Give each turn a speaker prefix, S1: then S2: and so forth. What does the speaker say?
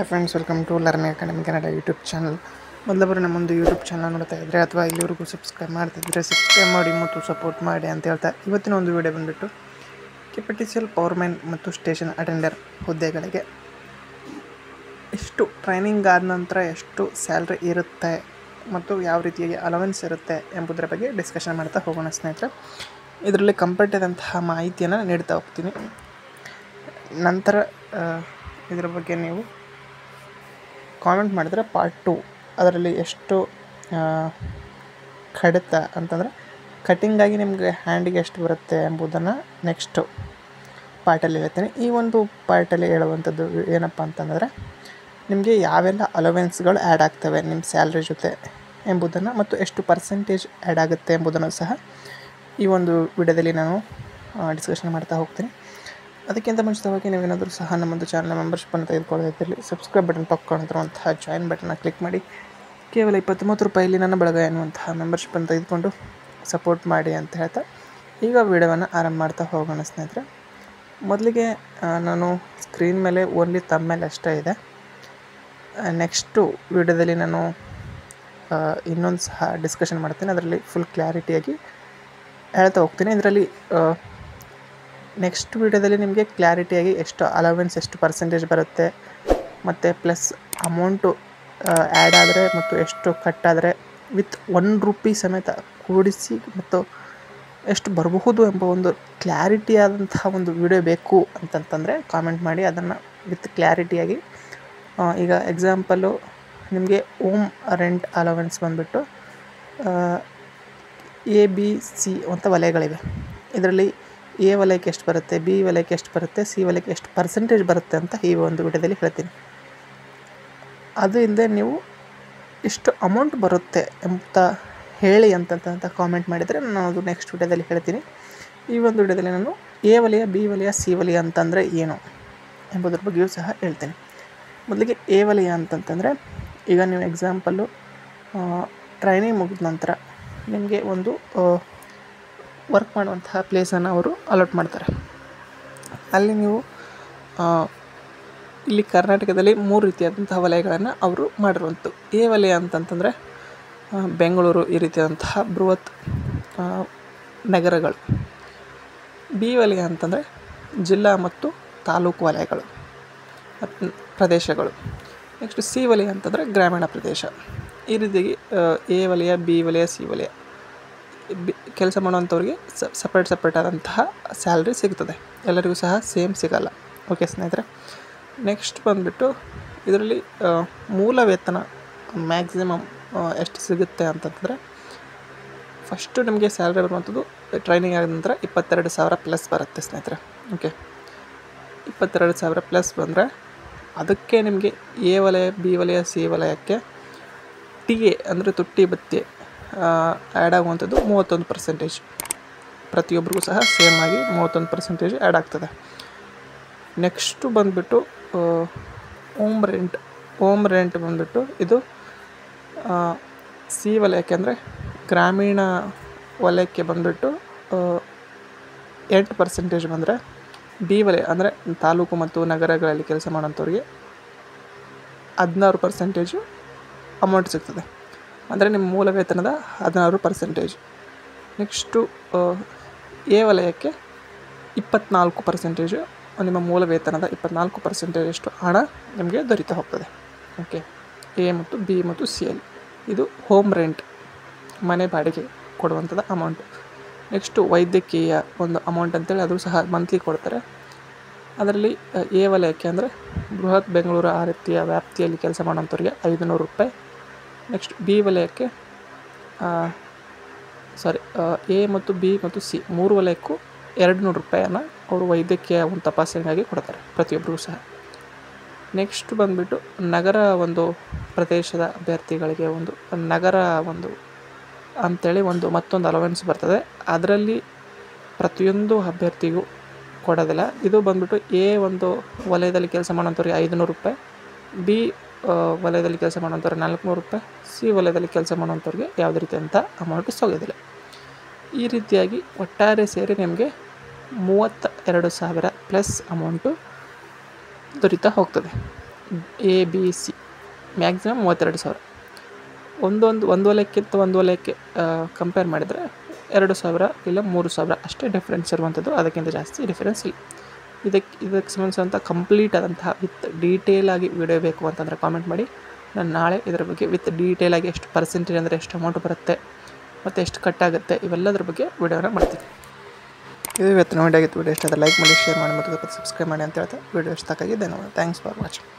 S1: Hi friends, welcome to learning academy Kannada YouTube channel. ಮೊದಲಬರು ನಮ್ಮೊಂದು YouTube channel ನೋಡ್ತಾ ಇದ್ದರೆ ಅಥವಾ ಇಲ್ಲಿವರೆಗೂ ಸಬ್ಸ್ಕ್ರೈಬ್ ಮಾಡ್ತಿದ್ದರೆ ಸಬ್ಸ್ಕ್ರೈಬ್ ಮಾಡಿ ಮತ್ತು ಸಪೋರ್ಟ್ ಮಾಡಿ ಅಂತ ಹೇಳ್ತಾ ಇವತ್ತಿನ ಒಂದು ವಿಡಿಯೋ ಬಂದುಬಿಟ್ಟು ಕೆಪಿಟಿಸಿಎಲ್ ಪವರ್ಮ್ಯಾನ್ ಮತ್ತು ಸ್ಟೇಷನ್ ಅಟೆಂಡರ್ ಹುದ್ದೆಗಳಿಗೆ ಎಷ್ಟು ಟ್ರೈನಿಂಗ್ ಆದ ನಂತರ ಎಷ್ಟು ಸ್ಯಾಲ್ರಿ ಇರುತ್ತೆ ಮತ್ತು ಯಾವ ರೀತಿಯಾಗಿ ಅಲವೆನ್ಸ್ ಇರುತ್ತೆ ಎಂಬುದರ ಬಗ್ಗೆ ಡಿಸ್ಕಷನ್ ಮಾಡ್ತಾ ಹೋಗೋಣ ಸ್ನೇಹಿತರೆ. ಇದರಲ್ಲಿ ಕಂಪ್ಲೀಟ್ ಆದಂತಹ ಮಾಹಿತಿಯನ್ನು ನೀಡ್ತಾ ಹೋಗ್ತೀನಿ. ನಂತರ ಇದರ ಬಗ್ಗೆ ನೀವು ಕಾಮೆಂಟ್ ಮಾಡಿದರೆ ಪಾರ್ಟ್ 2 ಅದರಲ್ಲಿ ಎಷ್ಟು ಕಡಿತ ಅಂತಂದರೆ ಕಟ್ಟಿಂಗಾಗಿ ನಿಮಗೆ ಹ್ಯಾಂಡಿಗೆ ಎಷ್ಟು ಬರುತ್ತೆ ಎಂಬುದನ್ನು ನೆಕ್ಸ್ಟು ಪಾರ್ಟಲ್ಲಿ ಹೇಳ್ತೀನಿ. ಈ ಒಂದು ಪಾರ್ಟಲ್ಲಿ ಹೇಳುವಂಥದ್ದು ಏನಪ್ಪ ಅಂತಂದರೆ ನಿಮಗೆ ಯಾವೆಲ್ಲ ಅಲವೆನ್ಸ್ಗಳು ಆ್ಯಡ್ ಆಗ್ತವೆ ನಿಮ್ಮ ಸ್ಯಾಲ್ರಿ ಜೊತೆ ಎಂಬುದನ್ನು ಮತ್ತು ಎಷ್ಟು ಪರ್ಸೆಂಟೇಜ್ ಆ್ಯಡ್ ಆಗುತ್ತೆ ಎಂಬುದನ್ನು ಸಹ ಈ ಒಂದು ವಿಡಿಯೋದಲ್ಲಿ ನಾನು ಡಿಸ್ಕಷನ್ ಮಾಡ್ತಾ ಹೋಗ್ತೀನಿ. ಅದಕ್ಕಿಂತ ಮುಂಚಿತವಾಗಿ ನೀವೇನಾದರೂ ಸಹ ನಮ್ಮೊಂದು ಚಾನಲ್ ಮೆಂಬರ್ಶಿಪ್ಪನ್ನು ತೆಗೆದುಕೊಳ್ಳೋದಿದ್ದಲ್ಲಿ ಸಬ್ಸ್ಕ್ರೈಬ್ ಬಟನ್ ಪಕ್ಕಂತಿರುವಂತಹ ಜಾಯಿನ್ ಬಟನ್ನ ಕ್ಲಿಕ್ ಮಾಡಿ ಕೇವಲ 29 ರೂಪಾಯಿಯಲ್ಲಿ ನನ್ನ ಬಳಗ ಎನ್ನುವಂತಹ ಮೆಂಬರ್ಶಿಪ್ಪನ್ನು ತೆಗೆದುಕೊಂಡು ಸಪೋರ್ಟ್ ಮಾಡಿ ಅಂತ ಹೇಳ್ತಾ ಈಗ ವಿಡಿಯೋವನ್ನು ಆರಂಭ ಮಾಡ್ತಾ ಹೋಗೋಣ ಸ್ನೇಹಿತರೆ. ಮೊದಲಿಗೆ ನಾನು ಸ್ಕ್ರೀನ್ ಮೇಲೆ ಓನ್ಲಿ ತಮ್ಮೇಲೆ ಅಷ್ಟೇ ಇದೆ. ನೆಕ್ಸ್ಟು ವಿಡಿಯೋದಲ್ಲಿ ನಾನು ಇನ್ನೊಂದು ಸಹ ಡಿಸ್ಕಷನ್ ಮಾಡ್ತೀನಿ, ಅದರಲ್ಲಿ ಫುಲ್ ಕ್ಲಾರಿಟಿಯಾಗಿ ಹೇಳ್ತಾ ಹೋಗ್ತೀನಿ. ಇದರಲ್ಲಿ ನೆಕ್ಸ್ಟ್ ವಿಡಿಯೋದಲ್ಲಿ ನಿಮಗೆ ಕ್ಲಾರಿಟಿಯಾಗಿ ಎಷ್ಟು ಅಲವೆನ್ಸ್ ಎಷ್ಟು ಪರ್ಸೆಂಟೇಜ್ ಬರುತ್ತೆ ಮತ್ತು ಪ್ಲಸ್ ಅಮೌಂಟು ಆ್ಯಡ್ ಆದರೆ ಮತ್ತು ಎಷ್ಟು ಕಟ್ಟಾದರೆ ವಿತ್ 1 ರೂಪಿ ಸಮೇತ ಕೂಡಿಸಿ ಮತ್ತು ಎಷ್ಟು ಬರಬಹುದು ಎಂಬ ಒಂದು ಕ್ಲಾರಿಟಿ ಆದಂತಹ ಒಂದು ವಿಡಿಯೋ ಬೇಕು ಅಂತಂತಂದರೆ ಕಾಮೆಂಟ್ ಮಾಡಿ ಅದನ್ನು ವಿತ್ ಕ್ಲಾರಿಟಿಯಾಗಿ. ಈಗ ಎಕ್ಸಾಂಪಲು ನಿಮಗೆ ಹೋಮ್ ರೆಂಟ್ ಅಲವೆನ್ಸ್ ಬಂದುಬಿಟ್ಟು ABC ಅಂತ ವಲಯಗಳಿವೆ. ಇದರಲ್ಲಿ A ವಲಯಕ್ಕೆ ಎಷ್ಟು ಬರುತ್ತೆ, B ವಲಯಕ್ಕೆ ಎಷ್ಟು ಬರುತ್ತೆ, C ವಲಯಕ್ಕೆ ಎಷ್ಟು ಪರ್ಸೆಂಟೇಜ್ ಬರುತ್ತೆ ಅಂತ ಈ ಒಂದು ವಿಡಿಯೋದಲ್ಲಿ ಹೇಳ್ತೀನಿ. ಅದು ಇಲ್ಲದೆ ನೀವು ಎಷ್ಟು ಅಮೌಂಟ್ ಬರುತ್ತೆ ಅಂತ ಹೇಳಿ ಅಂತ ಕಾಮೆಂಟ್ ಮಾಡಿದರೆ ನಾನು ಅದು ನೆಕ್ಸ್ಟ್ ವಿಡಿಯೋದಲ್ಲಿ ಹೇಳ್ತೀನಿ. ಈ ಒಂದು ವಿಡಿಯೋದಲ್ಲಿ ನಾನು A ವಲಯ, B ವಲಯ, C ವಲಯ ಅಂತಂದರೆ ಏನು ಎಂಬುದ್ರ ಬಗ್ಗೆಯೂ ಸಹ ಹೇಳ್ತೀನಿ. ಮೊದಲಿಗೆ A ವಲಯ ಅಂತಂತಂದರೆ ಈಗ ನೀವು ಎಕ್ಸಾಂಪಲ್ಲು ಟ್ರೈನಿಂಗ್ ಮುಗಿದ ನಂತರ ನಿಮಗೆ ಒಂದು ವರ್ಕ್ ಮಾಡುವಂತಹ ಪ್ಲೇಸನ್ನು ಅವರು ಅಲಾಟ್ ಮಾಡ್ತಾರೆ. ಅಲ್ಲಿ ನೀವು ಇಲ್ಲಿ ಕರ್ನಾಟಕದಲ್ಲಿ 3 ರೀತಿಯಾದಂತಹ ವಲಯಗಳನ್ನು ಅವರು ಮಾಡಿರುವಂಥದ್ದು. A ವಲಯ ಅಂತಂತಂದರೆ ಬೆಂಗಳೂರು ಈ ರೀತಿಯಾದಂತಹ ಬೃಹತ್ ನಗರಗಳು. B ವಲಯ ಅಂತಂದರೆ ಜಿಲ್ಲಾ ಮತ್ತು ತಾಲೂಕು ವಲಯಗಳು ಪ್ರದೇಶಗಳು. ನೆಕ್ಸ್ಟ್ C ವಲಯ ಅಂತಂದರೆ ಗ್ರಾಮೀಣ ಪ್ರದೇಶ. ಈ ರೀತಿಯಾಗಿ A ವಲಯ, B ವಲಯ, C ವಲಯ ಕೆಲಸ ಮಾಡುವಂಥವ್ರಿಗೆ ಸಪ್ರೇಟ್ ಆದಂತಹ ಸ್ಯಾಲ್ರಿ ಸಿಗ್ತದೆ. ಎಲ್ಲರಿಗೂ ಸಹ ಸೇಮ್ ಸಿಗಲ್ಲ. ಓಕೆ ಸ್ನೇಹಿತರೆ, ನೆಕ್ಸ್ಟ್ ಬಂದುಬಿಟ್ಟು ಇದರಲ್ಲಿ ಮೂಲ ವೇತನ ಮ್ಯಾಕ್ಸಿಮಮ್ ಎಷ್ಟು ಸಿಗುತ್ತೆ ಅಂತಂದರೆ ಫಸ್ಟು ನಿಮಗೆ ಸ್ಯಾಲ್ರಿ ಬರುವಂಥದ್ದು ಟ್ರೈನಿಂಗ್ ಆದ ನಂತರ 22,000 ಪ್ಲಸ್ ಬರುತ್ತೆ ಸ್ನೇಹಿತರೆ. ಓಕೆ, 22,000 ಪ್ಲಸ್ ಬಂದರೆ ಅದಕ್ಕೆ ನಿಮಗೆ A ವಲಯ, B ವಲಯ, C ವಲಯಕ್ಕೆ TA ಅಂದರೆ ತುಟ್ಟಿ ಭತ್ಯೆ ಆ್ಯಡ್ ಆಗುವಂಥದ್ದು 31%. ಪ್ರತಿಯೊಬ್ಬರಿಗೂ ಸಹ ಸೇಮ್ ಆಗಿ 31% ಆ್ಯಡ್ ಆಗ್ತದೆ. ನೆಕ್ಸ್ಟು ಬಂದುಬಿಟ್ಟು ಹೋಮ್ ರೆಂಟ್ ಬಂದುಬಿಟ್ಟು ಇದು C ವಲಯಕ್ಕೆ ಅಂದರೆ ಗ್ರಾಮೀಣ ವಲಯಕ್ಕೆ ಬಂದುಬಿಟ್ಟು 8% ಬಂದರೆ B ವಲಯ ಅಂದರೆ ತಾಲೂಕು ಮತ್ತು ನಗರಗಳಲ್ಲಿ ಕೆಲಸ ಮಾಡೋಂಥವ್ರಿಗೆ 16% ಅಮೌಂಟ್ ಸಿಗ್ತದೆ. ಅಂದರೆ ನಿಮ್ಮ ಮೂಲ ವೇತನದ 16%. ನೆಕ್ಸ್ಟು A ವಲಯಕ್ಕೆ 24%, ನಿಮ್ಮ ಮೂಲ ವೇತನದ 24% ಹಣ ನಿಮಗೆ ದೊರೀತಾ ಹೋಗ್ತದೆ. ಓಕೆ, A ಮತ್ತು B ಮತ್ತು C ಅಲ್ಲಿ ಇದು ಹೋಮ್ ರೆಂಟ್, ಮನೆ ಬಾಡಿಗೆ ಕೊಡುವಂಥದ್ದು ಅಮೌಂಟು. ನೆಕ್ಸ್ಟು ವೈದ್ಯಕೀಯ ಒಂದು ಅಮೌಂಟ್ ಅಂತೇಳಿ ಅದು ಸಹ ಮಂತ್ಲಿ ಕೊಡ್ತಾರೆ. ಅದರಲ್ಲಿ A ವಲಯಕ್ಕೆ ಅಂದರೆ ಬೃಹತ್ ಬೆಂಗಳೂರು ಆ ರೀತಿಯ ವ್ಯಾಪ್ತಿಯಲ್ಲಿ ಕೆಲಸ ಮಾಡೋಂಥವ್ರಿಗೆ 500 ರೂಪಾಯಿ. ನೆಕ್ಸ್ಟ್ B ವಲಯಕ್ಕೆ A ಮತ್ತು B ಮತ್ತು C 3 ವಲಯಕ್ಕೂ 200 ರೂಪಾಯಿಯನ್ನು ಅವರು ವೈದ್ಯಕೀಯ ಒಂದು ತಪಾಸಣೆಗಾಗಿ ಕೊಡ್ತಾರೆ ಪ್ರತಿಯೊಬ್ಬರಿಗೂ ಸಹ. ನೆಕ್ಸ್ಟ್ ಬಂದುಬಿಟ್ಟು ನಗರ ಒಂದು ಪ್ರದೇಶದ ಅಭ್ಯರ್ಥಿಗಳಿಗೆ ಒಂದು ನಗರ ಒಂದು ಅಂಥೇಳಿ ಮತ್ತೊಂದು ಅಲವೆನ್ಸ್ ಬರ್ತದೆ. ಅದರಲ್ಲಿ ಪ್ರತಿಯೊಂದು ಅಭ್ಯರ್ಥಿಗೂ ಕೊಡೋದಿಲ್ಲ. ಇದು ಬಂದುಬಿಟ್ಟು A ಒಂದು ವಲಯದಲ್ಲಿ ಕೆಲಸ ಮಾಡೋಂಥವ್ರಿಗೆ 500 ರೂಪಾಯಿ, B ವಲಯದಲ್ಲಿ ಕೆಲಸ ಮಾಡೋಂಥವ್ರಿಗೆ 400 ರೂಪಾಯಿ, C ವಲಯದಲ್ಲಿ ಕೆಲಸ ಮಾಡೋಂಥವ್ರಿಗೆ ಯಾವುದೇ ರೀತಿಯಂಥ ಅಮೌಂಟ್ ಸಿಗೋದಿಲ್ಲ. ಈ ರೀತಿಯಾಗಿ ಒಟ್ಟಾರೆ ಸೇರಿ ನಿಮಗೆ 32,000 ಪ್ಲಸ್ ಅಮೌಂಟು ದೊರೀತಾ ಹೋಗ್ತದೆ. A B C maximum 32,000. ಒಂದು ವಲಯಕ್ಕಿಂತ ಒಂದು ವಲಯಕ್ಕೆ ಕಂಪೇರ್ ಮಾಡಿದರೆ 2,000 ಇಲ್ಲ 3,000 ಅಷ್ಟೇ ಡಿಫ್ರೆನ್ಸ್ ಇರುವಂಥದ್ದು, ಅದಕ್ಕಿಂತ ಜಾಸ್ತಿ ಡಿಫ್ರೆನ್ಸ್ ಇಲ್ಲ. ಇದಕ್ಕೆ ಸಂಬಂಧಿಸಿದಂಥ ಕಂಪ್ಲೀಟ್ ಆದಂತಹ ವಿತ್ ಡೀಟೇಲಾಗಿ ವಿಡಿಯೋ ಬೇಕು ಅಂತಂದರೆ ಕಾಮೆಂಟ್ ಮಾಡಿ. ನಾನು ನಾಳೆ ಇದರ ಬಗ್ಗೆ ವಿತ್ ಡೀಟೇಲಾಗಿ ಎಷ್ಟು ಪರ್ಸೆಂಟೇಜ್ ಅಂದರೆ ಎಷ್ಟು ಅಮೌಂಟ್ ಬರುತ್ತೆ ಮತ್ತು ಎಷ್ಟು ಕಟ್ಟಾಗುತ್ತೆ ಇವೆಲ್ಲದರ ಬಗ್ಗೆ ವಿಡಿಯೋನ ಮಾಡ್ತೀನಿ. ಇದು ಇವತ್ತಿನ ವಿಡಿಯೋ ಆಗಿತ್ತು. ವಿಡಿಯೋ ಇಷ್ಟ ಆದರೆ ಲೈಕ್ ಮಾಡಿ, ಶೇರ್ ಮಾಡಿ ಮತ್ತು ಸಬ್ಸ್ಕ್ರೈಬ್ ಮಾಡಿ ಅಂತ ಹೇಳ್ತಾ ವಿಡಿಯೋ ಇಷ್ಟ ಆಗಿದೆ. ಧನ್ಯವಾದ. Thanks for watching.